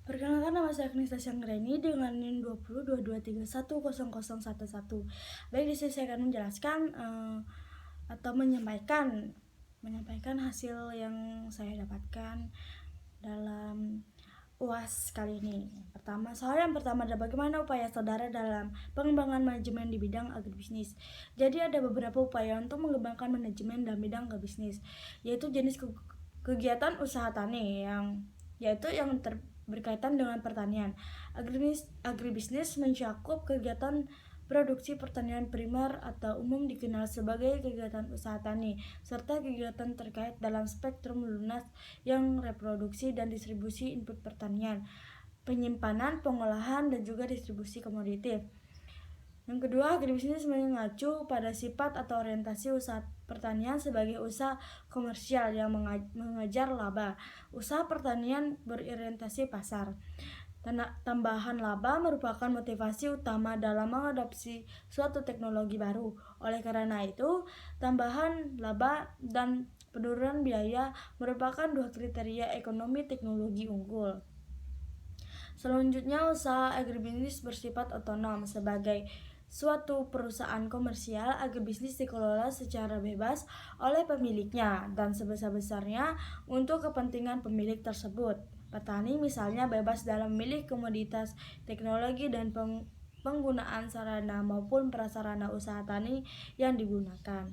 Perkenalkan, nama saya Agnes Anggreni dengan NIM 2022310011. Baik, di sini saya akan menjelaskan atau menyampaikan hasil yang saya dapatkan dalam UAS kali ini. Soal yang pertama adalah bagaimana upaya saudara dalam pengembangan manajemen di bidang agribisnis. Jadi ada beberapa upaya untuk mengembangkan manajemen dalam bidang agribisnis, yaitu jenis kegiatan usaha tani yang berkaitan dengan pertanian. Agribisnis mencakup kegiatan produksi pertanian primer atau umum dikenal sebagai kegiatan usaha tani, serta kegiatan terkait dalam spektrum lunas yang reproduksi dan distribusi input pertanian, penyimpanan, pengolahan, dan juga distribusi komoditi. Yang kedua, agribisnis mengacu pada sifat atau orientasi usaha pertanian sebagai usaha komersial yang mengejar laba. Usaha pertanian berorientasi pasar. Tambahan laba merupakan motivasi utama dalam mengadopsi suatu teknologi baru. Oleh karena itu, tambahan laba dan penurunan biaya merupakan dua kriteria ekonomi teknologi unggul. Selanjutnya, usaha agribisnis bersifat otonom. Sebagai suatu perusahaan komersial, agribisnis dikelola secara bebas oleh pemiliknya dan sebesar-besarnya untuk kepentingan pemilik tersebut. Petani misalnya bebas dalam memilih komoditas, teknologi, dan penggunaan sarana maupun prasarana usaha tani yang digunakan.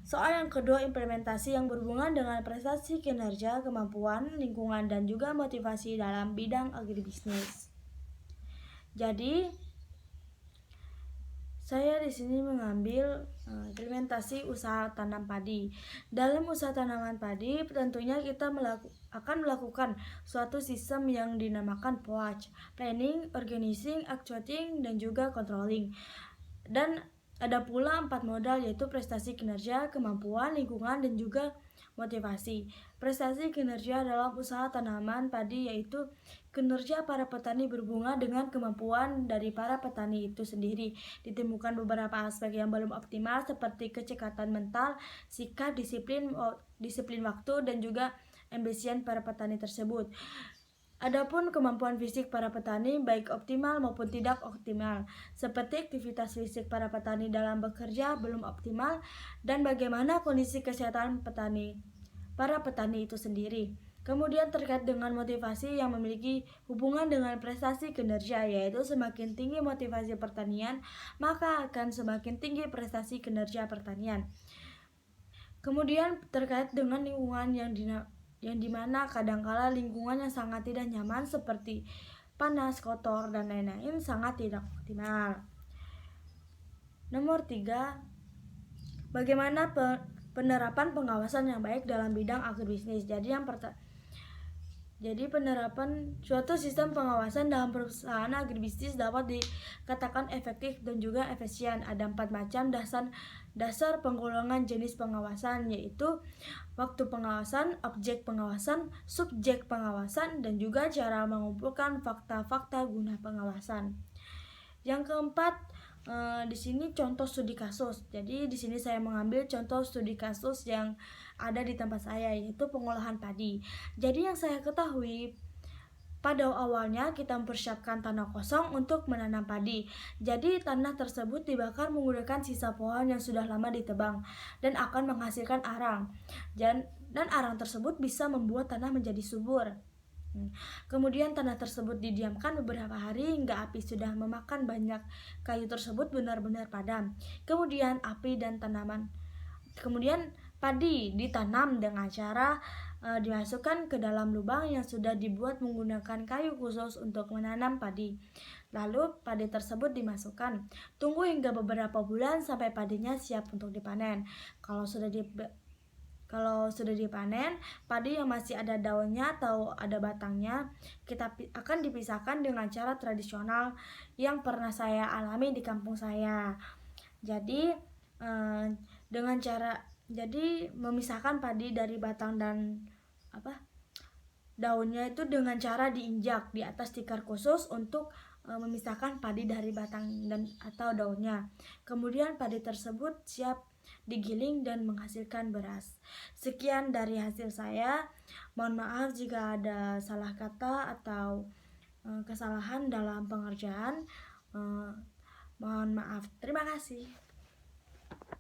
Soal yang kedua, implementasi yang berhubungan dengan prestasi, kinerja, kemampuan, lingkungan, dan juga motivasi dalam bidang agribisnis. Jadi, saya di sini mengambil implementasi usaha tanam padi. Dalam usaha tanaman padi, tentunya kita akan melakukan suatu sistem yang dinamakan POAC: planning, organizing, actuating, dan juga controlling. Dan ada pula 4 modal, yaitu prestasi, kinerja, kemampuan, lingkungan, dan juga motivasi. Prestasi kinerja dalam usaha tanaman padi yaitu kinerja para petani berhubungan dengan kemampuan dari para petani itu sendiri. Ditemukan beberapa aspek yang belum optimal seperti kecekatan mental, sikap, disiplin waktu, dan juga ambisian para petani tersebut. Adapun kemampuan fisik para petani baik optimal maupun tidak optimal, seperti aktivitas fisik para petani dalam bekerja belum optimal dan bagaimana kondisi kesehatan para petani itu sendiri. Kemudian terkait dengan motivasi yang memiliki hubungan dengan prestasi kinerja, yaitu semakin tinggi motivasi pertanian, maka akan semakin tinggi prestasi kinerja pertanian. Kemudian terkait dengan lingkungan yang dimana kadangkala lingkungan yang sangat tidak nyaman seperti panas, kotor, dan lain-lain sangat tidak optimal. Nomor 3, bagaimana penerapan pengawasan yang baik dalam bidang agribisnis. Jadi penerapan suatu sistem pengawasan dalam perusahaan agribisnis dapat dikatakan efektif dan juga efisien. Ada 4 macam dasar penggolongan jenis pengawasan, yaitu waktu pengawasan, objek pengawasan, subjek pengawasan, dan juga cara mengumpulkan fakta-fakta guna pengawasan. Yang keempat, di sini contoh studi kasus. Jadi di sini saya mengambil contoh studi kasus yang ada di tempat saya, yaitu pengolahan padi. Jadi yang saya ketahui, pada awalnya kita mempersiapkan tanah kosong untuk menanam padi. Jadi tanah tersebut dibakar menggunakan sisa pohon yang sudah lama ditebang dan akan menghasilkan arang. Dan arang tersebut bisa membuat tanah menjadi subur. Kemudian tanah tersebut didiamkan beberapa hari hingga api sudah memakan banyak kayu tersebut benar-benar padam. Kemudian padi ditanam dengan cara dimasukkan ke dalam lubang yang sudah dibuat menggunakan kayu khusus untuk menanam padi. Lalu padi tersebut dimasukkan. Tunggu hingga beberapa bulan sampai padinya siap untuk dipanen. Kalau sudah dipanen, padi yang masih ada daunnya atau ada batangnya kita akan dipisahkan dengan cara tradisional yang pernah saya alami di kampung saya. Jadi memisahkan padi dari batang dan daunnya itu dengan cara diinjak di atas tikar khusus untuk memisahkan padi dari batang dan atau daunnya. Kemudian padi tersebut siap digiling dan menghasilkan beras. Sekian dari hasil saya. Mohon maaf jika ada salah kata atau kesalahan dalam pengerjaan. Mohon maaf. Terima kasih.